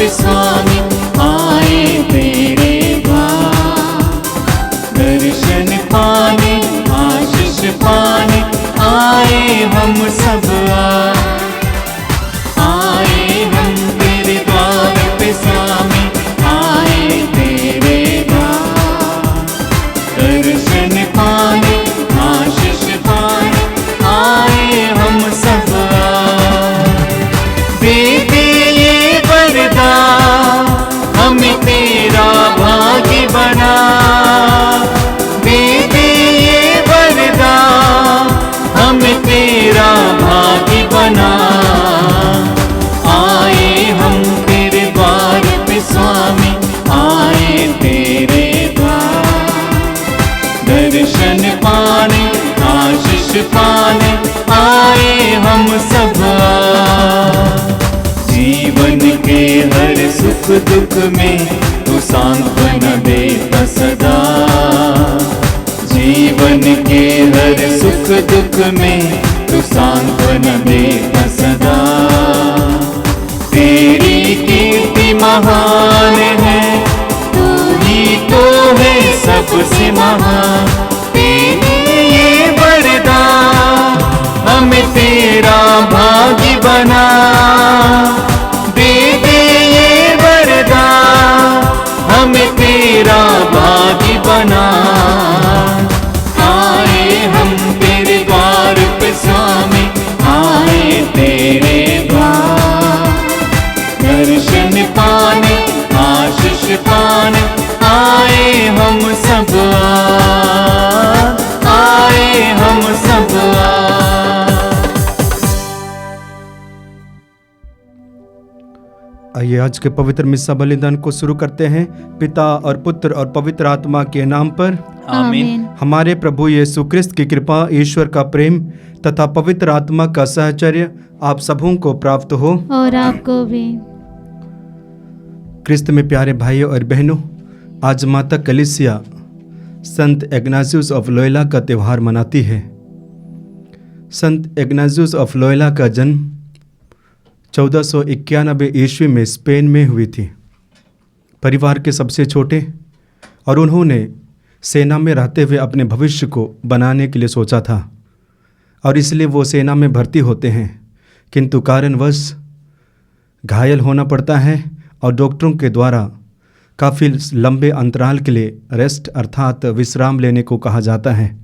पे स्वामी आए तेरे द्वार। दर्शन पाने आशीष पाने आए हम सब आए हम तेरे द्वार पे स्वामी आए तेरे द्वार। दर्शन पाने आशीष पाने आए हम सब दे दे ये वरदान हमें तेरा भाग्य बना। दे दे ये वरदान हमें तेरा भाग्य बना। आए हम तेरे द्वार पे स्वामी आए तेरे द्वार। दर्शन पाने आशीष पाने आए हम सब जीवन के हर सुख दुख में तू सांत्वना देता सदा। जीवन के हर सुख दुख में तू सांत्वना देता सदा। तेरी कीर्ति महान है तू ही तो है सबसे महान। तेरे ये वरदान हमें तेरा भाग्य बना। दे दे ये वरदान हमें तेरा भाग्य बना। आए हम तेरे द्वार पे स्वामी आए तेरे द्वार। दर्शन पाने आशीष पाने आए हम सब आए हम सब आइए आज के पवित्र मिस्सा बलिदान को शुरू करते हैं। पिता और पुत्र और पवित्र आत्मा के नाम पर आमीन। हमारे प्रभु यीशु क्रिस्त की कृपा, ईश्वर का प्रेम तथा पवित्र आत्मा का सहचर्य आप सबों को प्राप्त हो और आपको भी। क्रिस्त में प्यारे भाइयों और बहनों, आज माता कलीसिया संत इग्नाशियस ऑफ लोयोला का त्यौहार मनाती है। संत इग्नाशियस ऑफ लोयोला का जन्म 1491 ईस्वी में स्पेन में हुई थी। परिवार के सबसे छोटे और उन्होंने सेना में रहते हुए अपने भविष्य को बनाने के लिए सोचा था और इसलिए वो सेना में भर्ती होते हैं, किंतु कारणवश घायल होना पड़ता है और डॉक्टरों के द्वारा काफ़ी लंबे अंतराल के लिए रेस्ट अर्थात विश्राम लेने को कहा जाता है।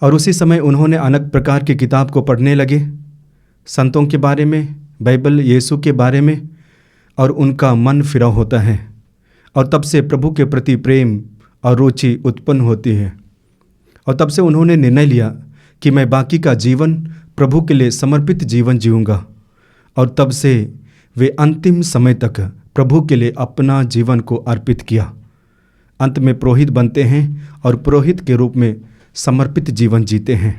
और उसी समय उन्होंने अनेक प्रकार की किताब को पढ़ने लगे, संतों के बारे में, बाइबल, यीशु के बारे में, और उनका मन फिरा होता है और तब से प्रभु के प्रति प्रेम और रुचि उत्पन्न होती है। और तब से उन्होंने निर्णय लिया कि मैं बाकी का जीवन प्रभु के लिए समर्पित जीवन जीऊँगा। और तब से वे अंतिम समय तक प्रभु के लिए अपना जीवन को अर्पित किया। अंत में पुरोहित बनते हैं और पुरोहित के रूप में समर्पित जीवन जीते हैं।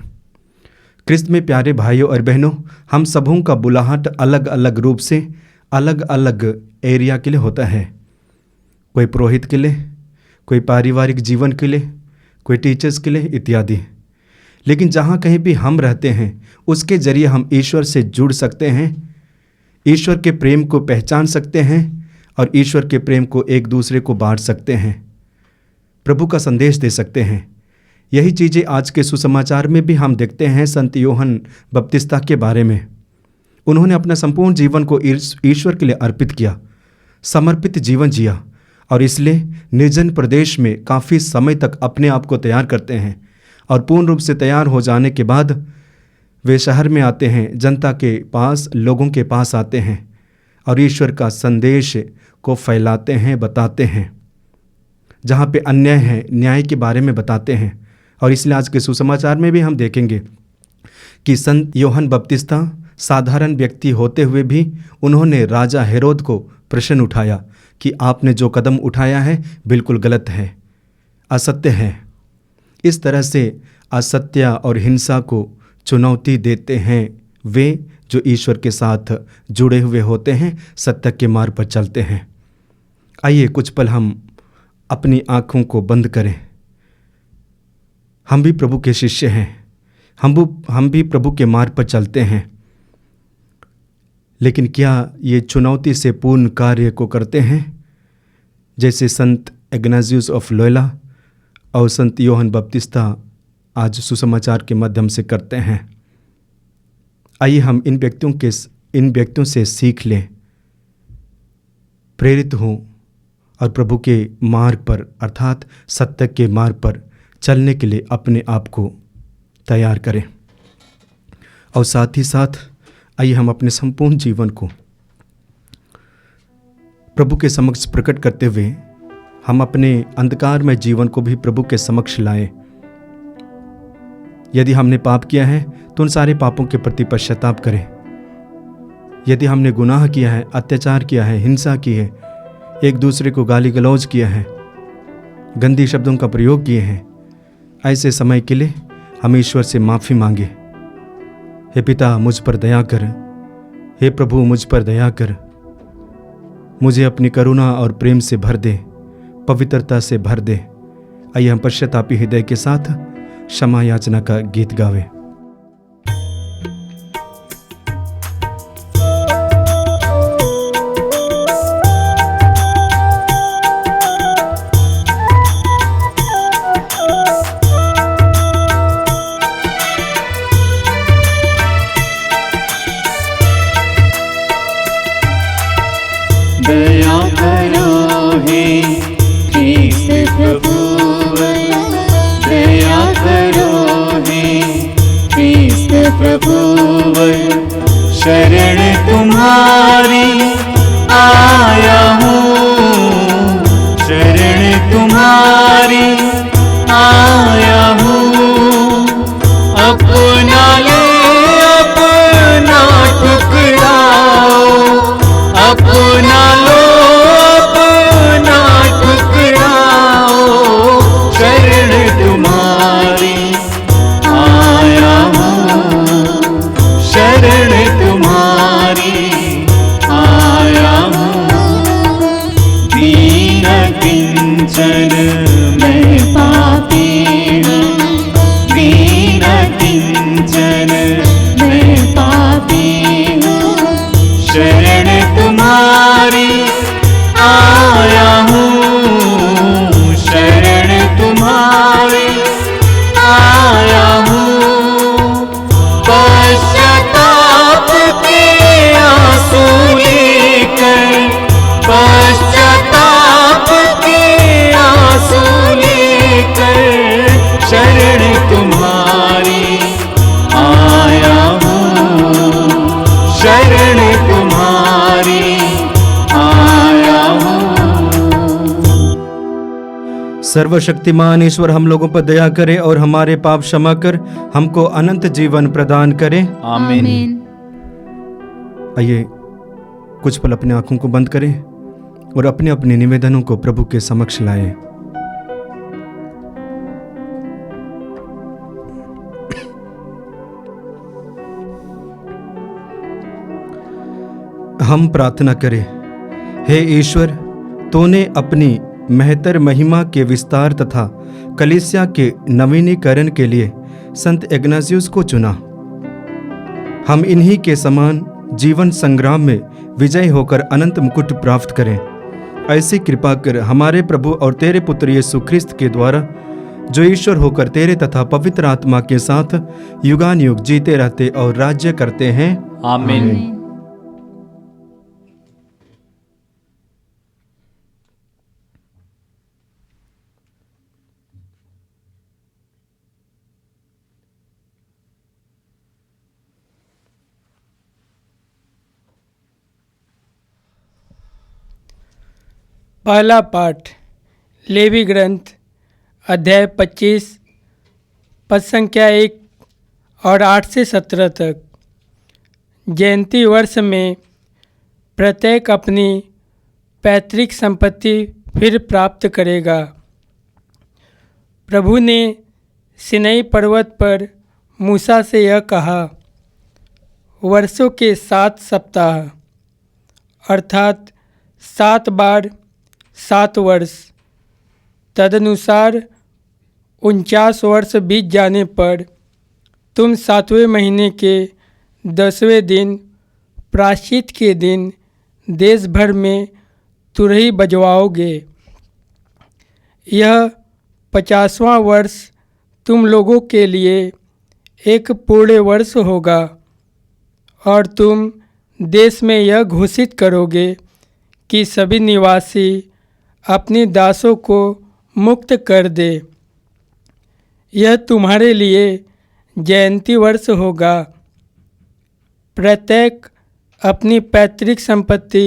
क्रिस्त में प्यारे भाइयों और बहनों, हम सबों का बुलाहट अलग अलग रूप से अलग अलग एरिया के लिए होता है। कोई पुरोहित के लिए, कोई पारिवारिक जीवन के लिए, कोई टीचर्स के लिए इत्यादि। लेकिन जहाँ कहीं भी हम रहते हैं उसके जरिए हम ईश्वर से जुड़ सकते हैं, ईश्वर के प्रेम को पहचान सकते हैं और ईश्वर के प्रेम को एक दूसरे को बांट सकते हैं, प्रभु का संदेश दे सकते हैं। यही चीज़ें आज के सुसमाचार में भी हम देखते हैं। संत यूहन्ना बपतिस्ता के बारे में उन्होंने अपना संपूर्ण जीवन को ईश्वर के लिए अर्पित किया, समर्पित जीवन जिया और इसलिए निर्जन प्रदेश में काफ़ी समय तक अपने आप को तैयार करते हैं और पूर्ण रूप से तैयार हो जाने के बाद वे शहर में आते हैं, जनता के पास, लोगों के पास आते हैं और ईश्वर का संदेश को फैलाते हैं, बताते हैं। जहाँ पे अन्याय है, न्याय के बारे में बताते हैं। और इसलिए आज के सुसमाचार में भी हम देखेंगे कि संत यूहन्ना बपतिस्ता साधारण व्यक्ति होते हुए भी उन्होंने राजा हेरोद को प्रश्न उठाया कि आपने जो कदम उठाया है बिल्कुल गलत है, असत्य है। इस तरह से असत्य और हिंसा को चुनौती देते हैं वे जो ईश्वर के साथ जुड़े हुए होते हैं, सत्य के मार्ग पर चलते हैं। आइए कुछ पल हम अपनी आँखों को बंद करें। हम भी प्रभु के शिष्य हैं, हम भी प्रभु के मार्ग पर चलते हैं। लेकिन क्या ये चुनौती से पूर्ण कार्य को करते हैं, जैसे संत इग्नाजियस ऑफ लोयोला और संत योहन बपतिस्ता आज सुसमाचार के माध्यम से करते हैं? आइए हम इन व्यक्तियों से सीख लें, प्रेरित हों और प्रभु के मार्ग पर अर्थात सत्य के मार्ग पर चलने के लिए अपने आप को तैयार करें। और साथ ही साथ आइए हम अपने संपूर्ण जीवन को प्रभु के समक्ष प्रकट करते हुए हम अपने अंधकारमय जीवन को भी प्रभु के समक्ष लाएं। यदि हमने पाप किया है तो उन सारे पापों के प्रति पश्चाताप करें। यदि हमने गुनाह किया है, अत्याचार किया है, हिंसा की है, एक दूसरे को गाली गलौज किया है, गंदी शब्दों का प्रयोग किए हैं, ऐसे समय के लिए हम ईश्वर से माफ़ी मांगे। हे पिता मुझ पर दया कर, हे प्रभु मुझ पर दया कर, मुझे अपनी करुणा और प्रेम से भर दे, पवित्रता से भर दे। आइए हम पश्चातापी हृदय के साथ क्षमा याचना का गीत गावें। दया करो हे ख्रीस्त प्रभुवर, दया करो हे ख्रीस्त प्रभुवर। शरण तुम्हारी आया हूँ, शरण तुम्हारी आया हूँ। अपना ले अपना ठुकराओ, अपना लो अपना ठुकराओ। शरण तुम्हारी आया हूँ, शरण तुम्हारी आया हूँ। दीन किंचन मैं पापी हूँ, दीन किंचन मैं पापी हूँ। शरण तुम्हारी आया हूँ, शरण तुम्हारी आया हूँ। पश्चाताप के आंसू लेकर, पश्चाताप के आंसू लेकर। शरण तुम्हारी आया हूँ, शरण तुम्हारी आया हूँ। सर्वशक्तिमान ईश्वर हम लोगों पर दया करे और हमारे पाप क्षमा कर हमको अनंत जीवन प्रदान करे। आमीन। आइए कुछ पल अपने आंखों को बंद करें और अपने अपने निवेदनों को प्रभु के समक्ष लाएं। हम प्रार्थना करें। हे ईश्वर, तूने अपनी महतर महिमा के विस्तार तथा कलीसिया के नवीनीकरण के लिए संत इग्नाजियस को चुना। हम इन्हीं के समान जीवन संग्राम में विजय होकर अनंत मुकुट प्राप्त करें। ऐसी कृपा कर हमारे प्रभु और तेरे पुत्र यीशु ख्रिस्त के द्वारा, जो ईश्वर होकर तेरे तथा पवित्र आत्मा के साथ युगान युग जीते रहते और राज्य करते हैं। आमीन। पहला पाठ लेवी ग्रंथ अध्याय 25 पद संख्या 1 और 8 से 17 तक। जयंती वर्ष में प्रत्येक अपनी पैतृक संपत्ति फिर प्राप्त करेगा। प्रभु ने सिनई पर्वत पर मूसा से यह कहा, वर्षों के 7 सप्ताह अर्थात 7 बार 7 वर्ष, तदनुसार 49 वर्ष बीत जाने पर तुम 7वें महीने के 10वें दिन प्रायश्चित के दिन देश भर में तुरही बजवाओगे। यह 50वां वर्ष तुम लोगों के लिए एक पूर्ण वर्ष होगा और तुम देश में यह घोषित करोगे कि सभी निवासी अपनी दासों को मुक्त कर दे। यह तुम्हारे लिए जयंती वर्ष होगा। प्रत्येक अपनी पैतृक संपत्ति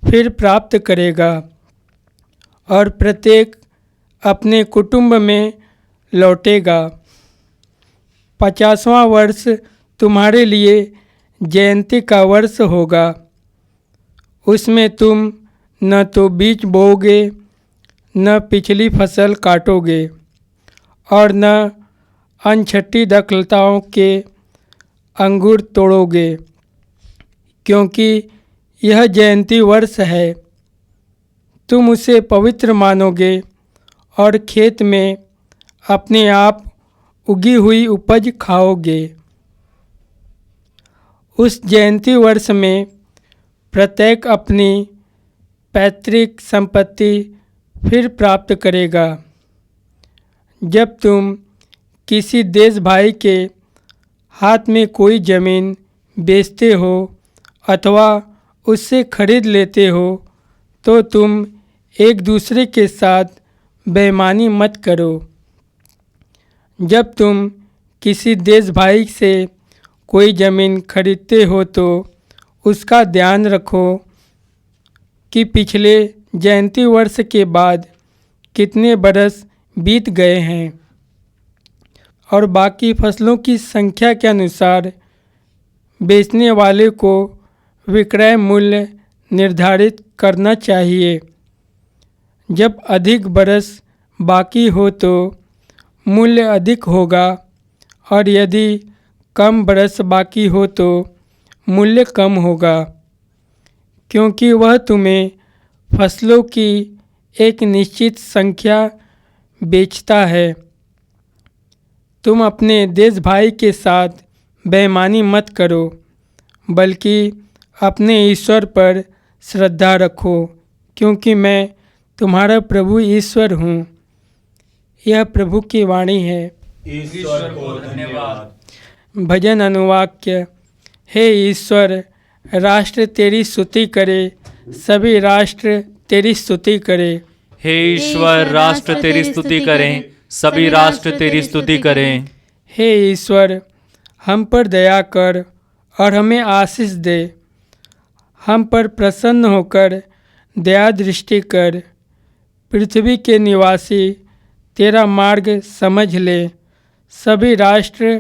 फिर प्राप्त करेगा और प्रत्येक अपने कुटुंब में लौटेगा। 50वां वर्ष तुम्हारे लिए जयंती का वर्ष होगा। उसमें तुम न तो बीज बोओगे, न पिछली फसल काटोगे और न अनछटी दाखलताओं के अंगूर तोड़ोगे, क्योंकि यह जयंती वर्ष है। तुम उसे पवित्र मानोगे और खेत में अपने आप उगी हुई उपज खाओगे। उस जयंती वर्ष में प्रत्येक अपनी पैतृक संपत्ति फिर प्राप्त करेगा। जब तुम किसी देश भाई के हाथ में कोई ज़मीन बेचते हो अथवा उससे खरीद लेते हो तो तुम एक दूसरे के साथ बेईमानी मत करो। जब तुम किसी देश भाई से कोई ज़मीन खरीदते हो तो उसका ध्यान रखो कि पिछले जयंती वर्ष के बाद कितने बरस बीत गए हैं और बाकी फसलों की संख्या के अनुसार बेचने वाले को विक्रय मूल्य निर्धारित करना चाहिए। जब अधिक बरस बाकी हो तो मूल्य अधिक होगा और यदि कम बरस बाकी हो तो मूल्य कम होगा, क्योंकि वह तुम्हें फसलों की एक निश्चित संख्या बेचता है। तुम अपने देश भाई के साथ बेईमानी मत करो, बल्कि अपने ईश्वर पर श्रद्धा रखो, क्योंकि मैं तुम्हारा प्रभु ईश्वर हूँ। यह प्रभु की वाणी है। ईश्वर को धन्यवाद। भजन अनुवाक्य। हे ईश्वर, राष्ट्र तेरी स्तुति करे, सभी राष्ट्र तेरी स्तुति करे। हे ईश्वर, राष्ट्र तेरी स्तुति करें, सभी राष्ट्र तेरी स्तुति करें। हे ईश्वर, हम पर दया कर और हमें आशीष दे। हम पर प्रसन्न होकर दया दृष्टि कर। पृथ्वी के निवासी तेरा मार्ग समझ ले। सभी राष्ट्र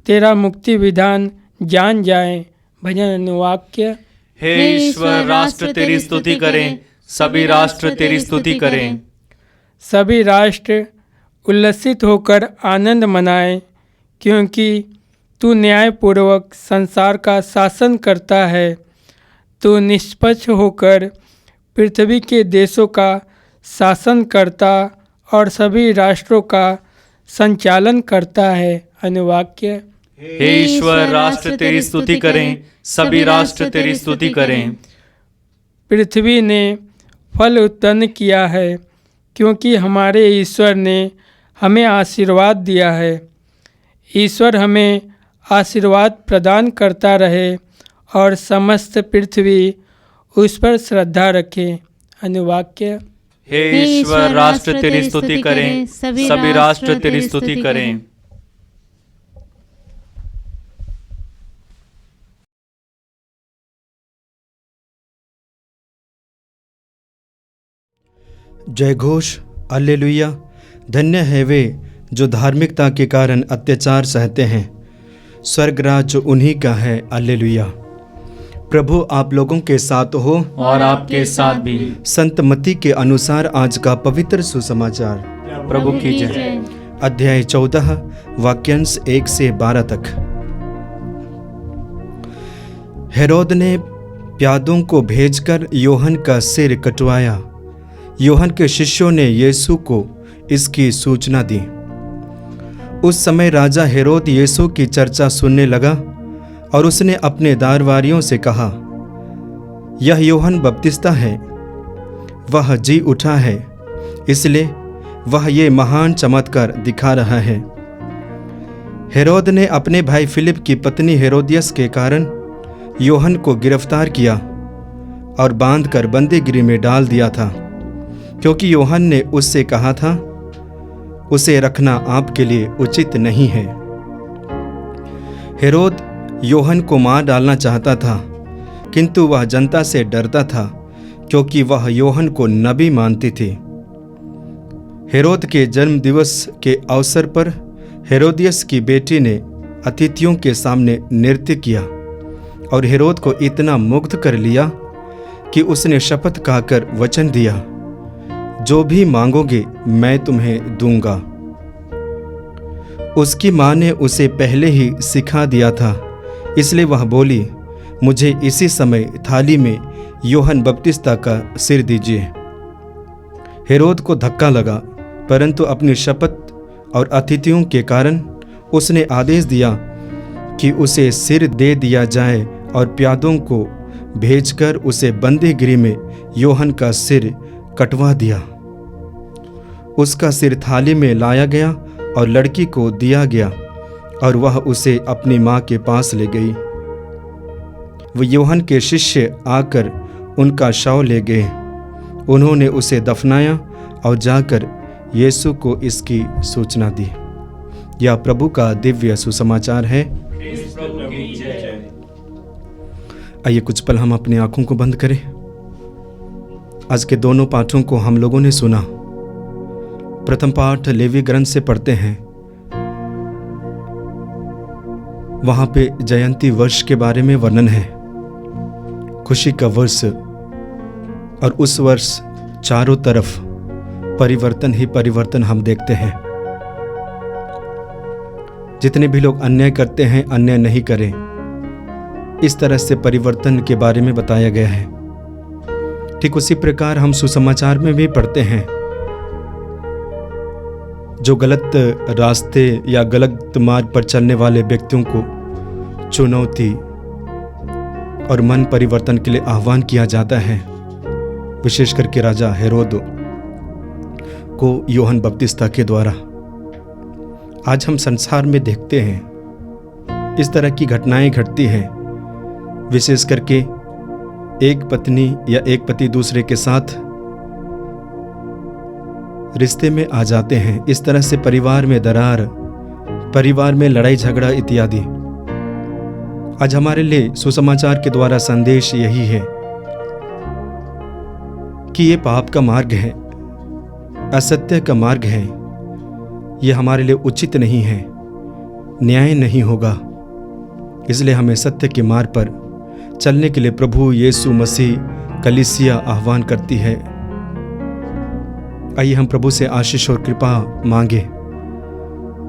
तेरा मुक्ति विधान जान जाएं। भजन अनुवाक्य। हे ईश्वर, राष्ट्र तेरी स्तुति करें, सभी राष्ट्र तेरी स्तुति करें। सभी राष्ट्र उल्लसित होकर आनंद मनाएं, क्योंकि तू न्यायपूर्वक संसार का शासन करता है। तू निष्पक्ष होकर पृथ्वी के देशों का शासन करता और सभी राष्ट्रों का संचालन करता है। अनुवाक्य। हे ईश्वर, राष्ट्र तेरी स्तुति करें, सभी राष्ट्र तेरी स्तुति करें। पृथ्वी ने फल उत्पन्न किया है, क्योंकि हमारे ईश्वर ने हमें आशीर्वाद दिया है। ईश्वर हमें आशीर्वाद प्रदान करता रहे और समस्त पृथ्वी उस पर श्रद्धा रखे। अनुवाक्य। हे ईश्वर, राष्ट्र तेरी स्तुति करें, सभी राष्ट्र तेरी स्तुति करें। जय घोष, हालेलुया। धन्य है वे जो धार्मिकता के कारण अत्याचार सहते हैं, स्वर्ग राज्य उन्हीं का है। हालेलुया। प्रभु आप लोगों के साथ हो और आपके साथ भी। संत मत्ती के अनुसार आज का पवित्र सुसमाचार। प्रभु की जय। अध्याय 14 वाक्यांश 1 से 12 तक। हेरोद ने प्यादों को भेजकर यूहन्ना का सिर कटवाया। यूहन्ना के शिष्यों ने यीशु को इसकी सूचना दी। उस समय राजा हेरोद यीशु की चर्चा सुनने लगा और उसने अपने दारवारियों से कहा, यह यूहन्ना बपतिस्ता है, वह जी उठा है, इसलिए वह ये महान चमत्कार दिखा रहा है। हेरोद ने अपने भाई फिलिप की पत्नी हेरोदियस के कारण यूहन्ना को गिरफ्तार किया और बांधकर बंदीगृह में डाल दिया था, क्योंकि यूहन्ना ने उससे कहा था, उसे रखना आपके लिए उचित नहीं है। हेरोद यूहन्ना को मार डालना चाहता था, किंतु वह जनता से डरता था, क्योंकि वह यूहन्ना को नबी मानती थी। हेरोद के जन्म दिवस के अवसर पर हेरोदियस की बेटी ने अतिथियों के सामने नृत्य किया और हेरोद को इतना मुग्ध कर लिया कि उसने शपथ खाकर वचन दिया, जो भी मांगोगे मैं तुम्हें दूंगा। उसकी मां ने उसे पहले ही सिखा दिया था, इसलिए वह बोली, मुझे इसी समय थाली में यूहन्ना बपतिस्ता का सिर दीजिए। हेरोद को धक्का लगा, परंतु अपनी शपथ और अतिथियों के कारण उसने आदेश दिया कि उसे सिर दे दिया जाए और प्यादों को भेजकर उसे बंदी गृह में यूहन्ना का सिर कटवा दिया। उसका सिर थाली में लाया गया और लड़की को दिया गया और वह उसे अपनी मां के पास ले गई। वो यूहन्ना के शिष्य आकर उनका शव ले गए। उन्होंने उसे दफनाया और जाकर यीशु को इसकी सूचना दी। यह प्रभु का दिव्य सुसमाचार है। आइए कुछ पल हम अपनी आंखों को बंद करें। आज के दोनों पाठों को हम लोगों ने सुना। प्रथम पाठ लेवी ग्रंथ से पढ़ते हैं। वहां पे जयंती वर्ष के बारे में वर्णन है, खुशी का वर्ष, और उस वर्ष चारों तरफ परिवर्तन ही परिवर्तन हम देखते हैं। जितने भी लोग अन्याय करते हैं, अन्याय नहीं करें, इस तरह से परिवर्तन के बारे में बताया गया है। ठीक उसी प्रकार हम सुसमाचार में भी पढ़ते हैं, जो गलत रास्ते या गलत मार्ग पर चलने वाले व्यक्तियों को चुनौती और मन परिवर्तन के लिए आह्वान किया जाता है। विशेष करके राजा हेरोद को यूहन्ना बपतिस्ता के द्वारा। आज हम संसार में देखते हैं इस तरह की घटनाएं घटती हैं। विशेष करके एक पत्नी या एक पति दूसरे के साथ रिश्ते में आ जाते हैं। इस तरह से परिवार में दरार, परिवार में लड़ाई झगड़ा इत्यादि। आज हमारे लिए सुसमाचार के द्वारा संदेश यही है कि ये पाप का मार्ग है, असत्य का मार्ग है, ये हमारे लिए उचित नहीं है, न्याय नहीं होगा। इसलिए हमें सत्य के मार्ग पर चलने के लिए प्रभु यीशु मसीह कलीसिया आह्वान करती है। आइए हम प्रभु से आशीष और कृपा मांगे,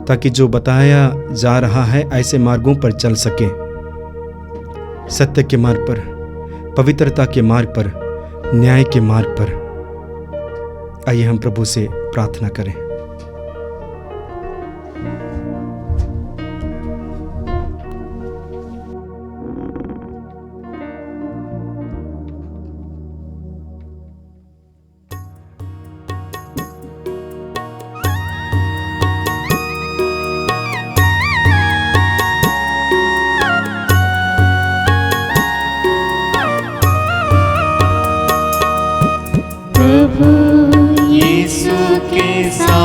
ताकि जो बताया जा रहा है ऐसे मार्गों पर चल सके, सत्य के मार्ग पर, पवित्रता के मार्ग पर, न्याय के मार्ग पर। आइए हम प्रभु से प्रार्थना करें। प्रभु यीशु के साथ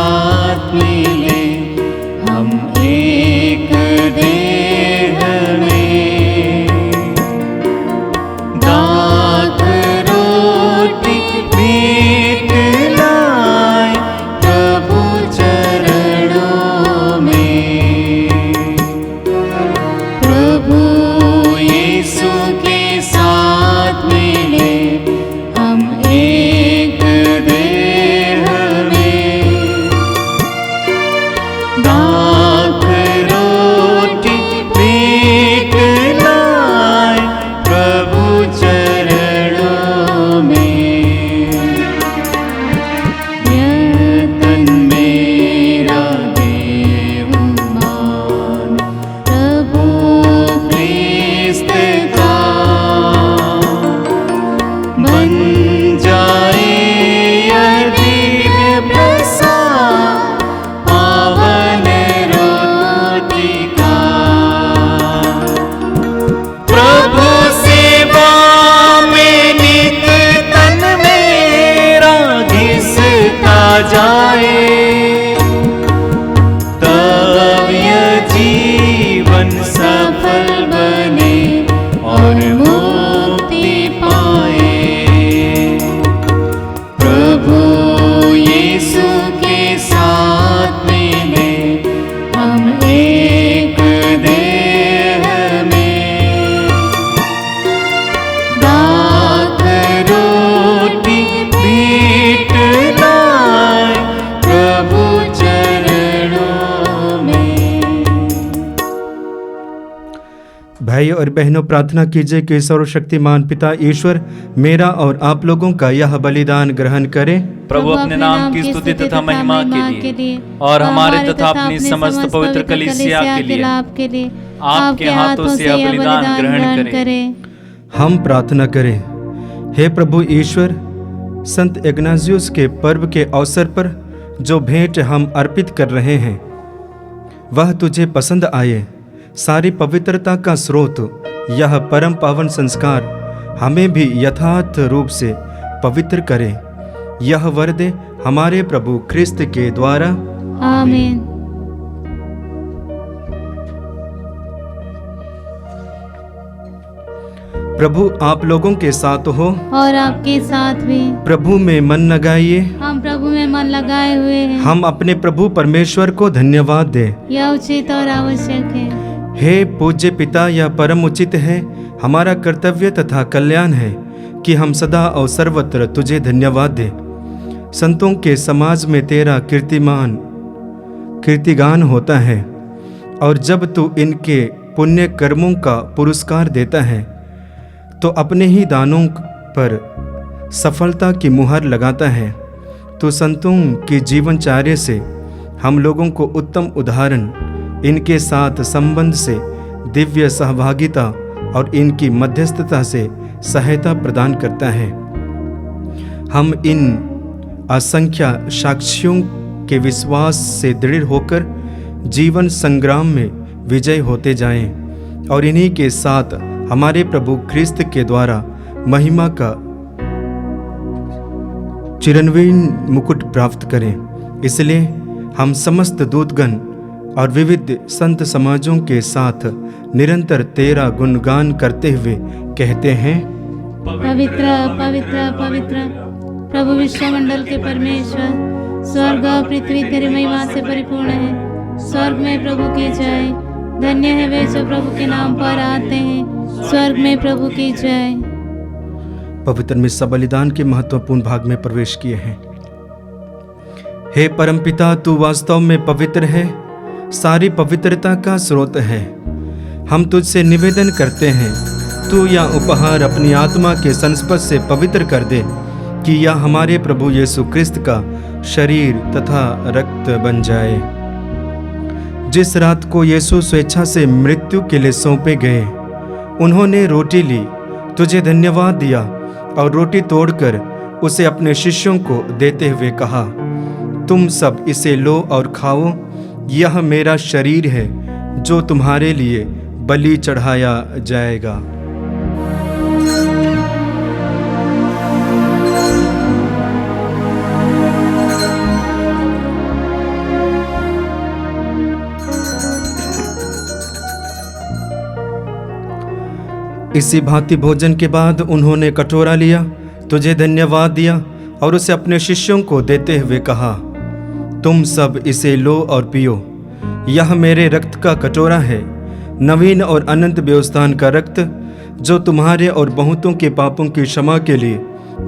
भाई और बहनों, प्रार्थना कीजिए कि सर्वशक्तिमान पिता ईश्वर मेरा और आप लोगों का यह बलिदान ग्रहण करे। प्रभु अपने नाम की स्तुति तथा महिमा के लिए और हमारे तथा अपनी समस्त पवित्र कलीसिया के लिए आपके हाथों से यह बलिदान ग्रहण करे। हम प्रार्थना करें। हे प्रभु ईश्वर, संत इग्नाजियुस के पर्व के अवसर पर जो भेंट हम अर्पित कर रहे हैं वह तुझे पसंद आए। सारी पवित्रता का स्रोत यह परम पावन संस्कार हमें भी यथार्थ रूप से पवित्र करे। यह वर दे हमारे प्रभु ख्रिस्त के द्वारा, आमीन। प्रभु आप लोगों के साथ हो और आपके साथ भी। प्रभु में मन लगाइए। हम प्रभु में मन लगाए हुए हैं। हम अपने प्रभु परमेश्वर को धन्यवाद दें। यह उचित और आवश्यक है। हे पूज्य पिता, यह परम उचित है, हमारा कर्तव्य तथा कल्याण है कि हम सदा और सर्वत्र तुझे धन्यवाद दें। संतों के समाज में तेरा कीर्तिगान होता है और जब तू इनके पुण्य कर्मों का पुरस्कार देता है तो अपने ही दानों पर सफलता की मुहर लगाता है। तो संतों की जीवनचर्या से हम लोगों को उत्तम उदाहरण, इनके साथ संबंध से दिव्य सहभागिता और इनकी मध्यस्थता से सहायता प्रदान करता है। हम इन असंख्य साक्षियों के विश्वास से दृढ़ होकर जीवन संग्राम में विजय होते जाएं और इन्हीं के साथ हमारे प्रभु ख्रिस्त के द्वारा महिमा का चिरंजीव मुकुट प्राप्त करें। इसलिए हम समस्त दूतगण और विविध संत समाजों के साथ निरंतर तेरा गुणगान करते हुए कहते हैं, पवित्र पवित्र पवित्र प्रभु विश्वमंडल के परमेश्वर, स्वर्ग और पृथ्वी तेरी महिमा से परिपूर्ण है। स्वर्ग में प्रभु की जय। धन्य है वे जो प्रभु के नाम पर आते हैं। स्वर्ग में प्रभु की जय। पवित्र मिस्सा बलिदान के महत्वपूर्ण भाग में प्रवेश किए हैं। हे परमपिता, तू वास्तव में पवित्र है, सारी पवित्रता का स्रोत है। हम तुझसे निवेदन करते हैं, तू यह उपहार अपनी आत्मा के संस्पर्श से पवित्र कर दे कि यह हमारे प्रभु यीशु क्रिस्त का शरीर तथा रक्त बन जाए। जिस रात को यीशु स्वेच्छा से मृत्यु के लिए सौंपे गए, उन्होंने रोटी ली, तुझे धन्यवाद दिया और रोटी तोड़कर उसे अपने शिष्यों को देते हुए कहा, तुम सब इसे लो और खाओ, यह मेरा शरीर है जो तुम्हारे लिए बलि चढ़ाया जाएगा। इसी भांति भोजन के बाद उन्होंने कटोरा लिया, तुझे धन्यवाद दिया और उसे अपने शिष्यों को देते हुए कहा, तुम सब इसे लो और पियो, यह मेरे रक्त का कटोरा है, नवीन और अनंत व्यवस्थान का रक्त, जो तुम्हारे और बहुतों के पापों की क्षमा के लिए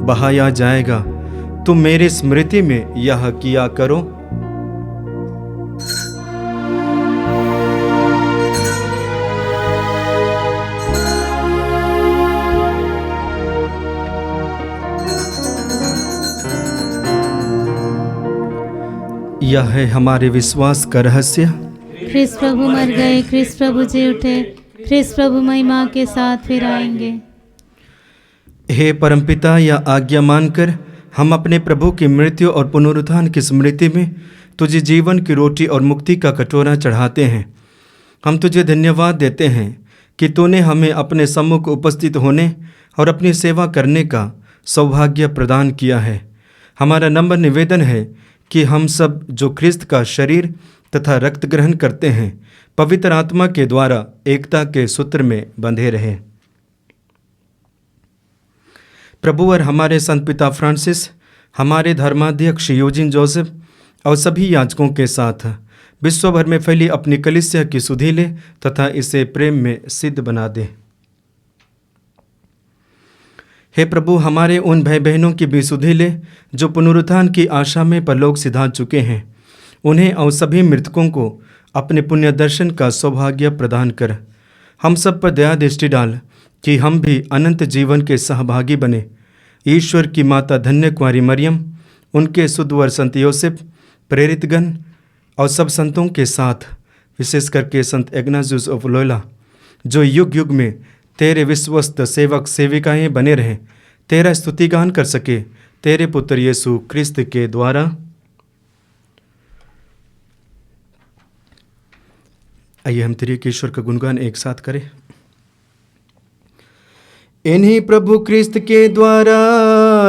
बहाया जाएगा। तुम मेरी स्मृति में यह किया करो। यह है हमारे विश्वास का रहस्य। ख्रिस्त प्रभु मर गए, ख्रिस्त प्रभु जी उठे, ख्रिस्त प्रभु महिमा के साथ फिर आएंगे। हे परमपिता, यह आज्ञा मानकर हम अपने प्रभु की मृत्यु और पुनरुत्थान की स्मृति में तुझे जीवन की रोटी और मुक्ति का कटोरा चढ़ाते हैं। हम तुझे धन्यवाद देते हैं कि तूने हमें अपने सम्मुख उपस्थित होने और अपनी सेवा करने का सौभाग्य प्रदान किया है। हमारा नम्र निवेदन है कि हम सब जो ख्रिस्त का शरीर तथा रक्त ग्रहण करते हैं, पवित्र आत्मा के द्वारा एकता के सूत्र में बंधे रहें। प्रभु और हमारे संत पिता फ्रांसिस, हमारे धर्माध्यक्ष यूजिन जोसेफ और सभी याजकों के साथ विश्व भर में फैली अपनी कलीसिया की सुधि ले तथा इसे प्रेम में सिद्ध बना दे। हे प्रभु, हमारे उन भाई बहनों की भी सुधि ले जो पुनरुत्थान की आशा में परलोक सिधा चुके हैं, उन्हें और सभी मृतकों को अपने पुण्य दर्शन का सौभाग्य प्रदान कर। हम सब पर दया दृष्टि डाल कि हम भी अनंत जीवन के सहभागी बने। ईश्वर की माता धन्य कुंवारी मरियम, उनके सुधवर संत योसेफ, प्रेरितगण और सब संतों के साथ, विशेष करके संत इग्नासियस ऑफ लोयोला, जो युग युग में तेरे विश्वस्त सेवक सेविकाएं बने रहे, तेरा स्तुतिगान कर सके, तेरे पुत्र यीशु क्रिस्त के द्वारा। आइए हम त्रिएक ईश्वर का गुणगान एक साथ करें। इन्हीं प्रभु क्रिस्त के द्वारा,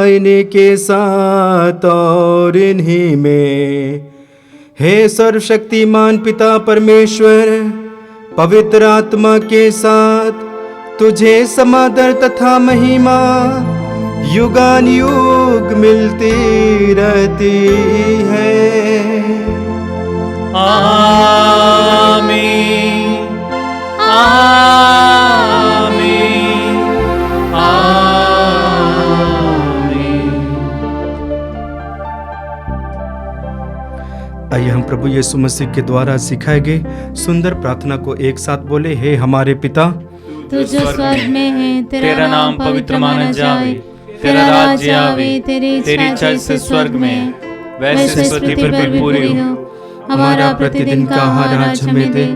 इन्हीं के साथ और इन्हीं में, हे सर्वशक्तिमान पिता परमेश्वर, पवित्र आत्मा के साथ तुझे समादर तथा महिमा युगान युग मिलती रहती है। आमीन, आमीन, आमीन। आइए हम प्रभु यीशु मसीह के द्वारा सिखाए गए सुंदर प्रार्थना को एक साथ बोले। हे हमारे पिता, तू जो स्वर्ग में है, तेरा नाम पवित्र माना जावे, तेरा राज्य आवे, तेरी इच्छा जैसे स्वर्ग में है, वैसे पृथ्वी पर भी पूरी हो। हमारा प्रतिदिन का आहार आज हमें दे,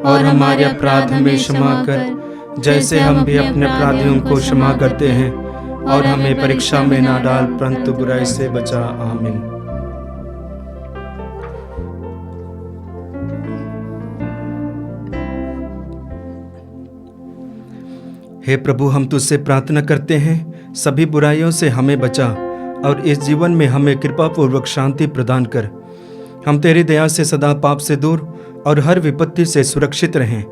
और हमारे अपराध हमें क्षमा कर, जैसे हम भी अपने अपराधियों को क्षमा करते हैं, और हमें परीक्षा में ना डाल, परंतु बुराई से बचा। आमीन। हे प्रभु, हम तुझसे प्रार्थना करते हैं, सभी बुराइयों से हमें बचा और इस जीवन में हमें कृपा पूर्वक शांति प्रदान कर। हम तेरी दया से सदा पाप से दूर और हर विपत्ति से सुरक्षित रहें,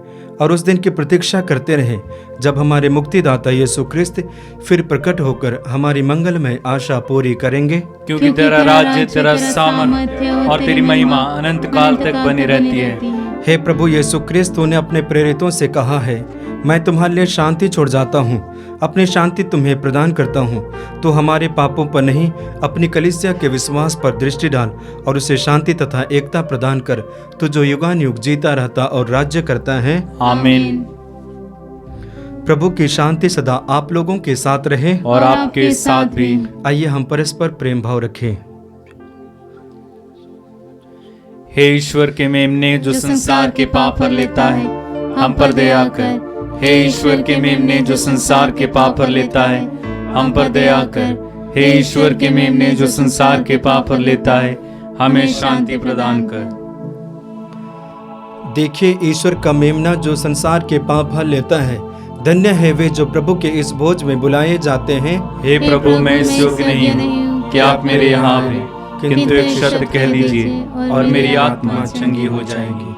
और उस दिन की प्रतीक्षा करते रहें जब हमारे मुक्तिदाता यीशु क्रिस्त फिर प्रकट होकर हमारी मंगलमय आशा पूरी करेंगे। क्योंकि तेरा राज्य, तेरा सामर्थ्य और तेरी महिमा अनंत काल तक बनी रहती है। हे प्रभु यीशु क्रिस्त, तूने अपने प्रेरितों से कहा है, मैं तुम्हारे लिए शांति छोड़ जाता हूँ, अपनी शांति तुम्हें प्रदान करता हूँ। तो हमारे पापों पर नहीं, अपनी कलीसिया के विश्वास पर दृष्टि डाल और उसे शांति तथा एकता प्रदान कर, तू जो युगान युग जीता रहता और राज्य करता है। आमीन। प्रभु की शांति सदा आप लोगों के साथ रहे और आपके साथ भी। आइए हम परस्पर प्रेम भाव रखें। हे ईश्वर के मेमने, जो संसार के पाप हर लेता है, हम पर दया कर। हे ईश्वर के मेमने, जो संसार के पाप हर लेता है, हम पर दया कर। हे ईश्वर के मेमने, जो संसार के पाप हर लेता है, हमें शांति प्रदान कर। देखिए, ईश्वर का मेमना जो संसार के पाप हर लेता है। धन्य है वे जो प्रभु के इस भोज में बुलाए जाते हैं। हे प्रभु, मैं इस योग्य नहीं हूँ कि आप मेरे यहाँ आवे, किंतु एक शब्द कह दीजिए और मेरी आत्मा चंगी हो जाएगी।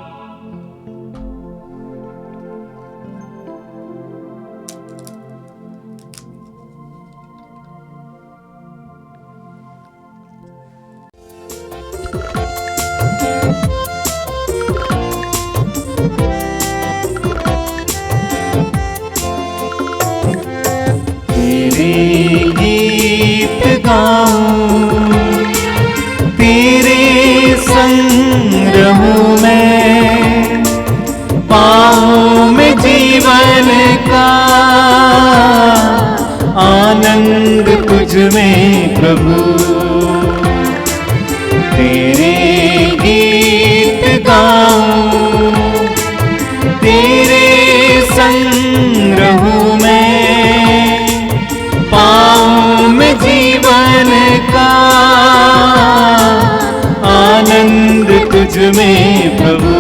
गीत गाऊं, तेरे संग रहूं मैं, पाऊं मैं जीवन का आनंद तुझ में प्रभु। तेरे गीत गाऊं, तेरे संग रहूं मैं, पाऊं मैं जीवन का आनंद तुझ में प्रभु।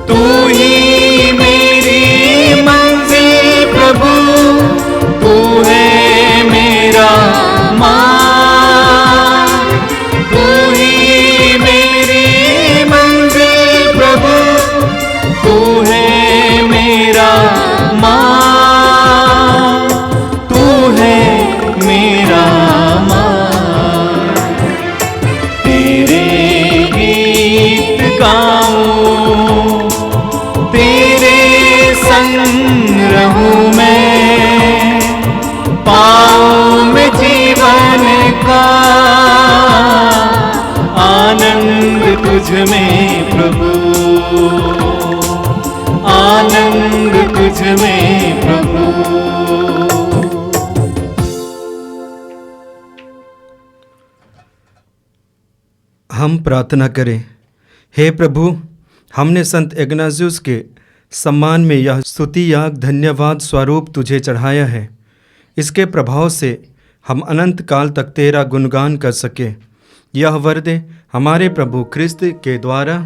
तू ही मेरी मंजिल प्रभु, तू है मेरा मान। तू ही मेरी मंजिल प्रभु, तू है मेरा मान। आनंद तुझ में प्रभु, प्रभु। हम प्रार्थना करें। हे प्रभु, हमने संत इग्नाजियुस के सम्मान में यह स्तुति याग धन्यवाद स्वरूप तुझे चढ़ाया है। इसके प्रभाव से हम अनंत काल तक तेरा गुणगान कर सके। यह वर दे हमारे प्रभु ख्रिस्त के द्वारा।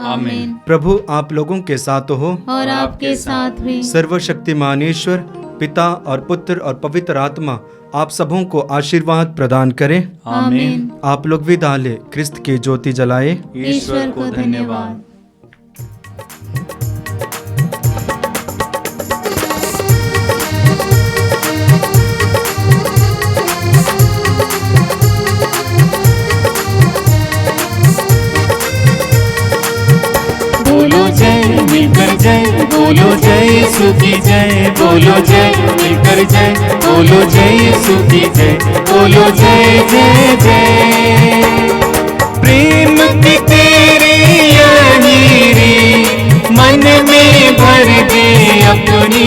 आमीन। प्रभु आप लोगों के साथ हो और आपके साथ भी। सर्वशक्तिमान ईश्वर पिता और पुत्र और पवित्र आत्मा आप सबों को आशीर्वाद प्रदान करें। आमीन। आप लोग विदा ले ख्रिस्त की ज्योति जलाए। ईश्वर को धन्यवाद। बोलो जय मिलकर जय, बोलो जय यीशु की जय, बोलो जय मिलकर जय, बोलो जय यीशु की जय, बोलो जय जय जय। प्रेम की तेरी यही री मन में भर दे अपनी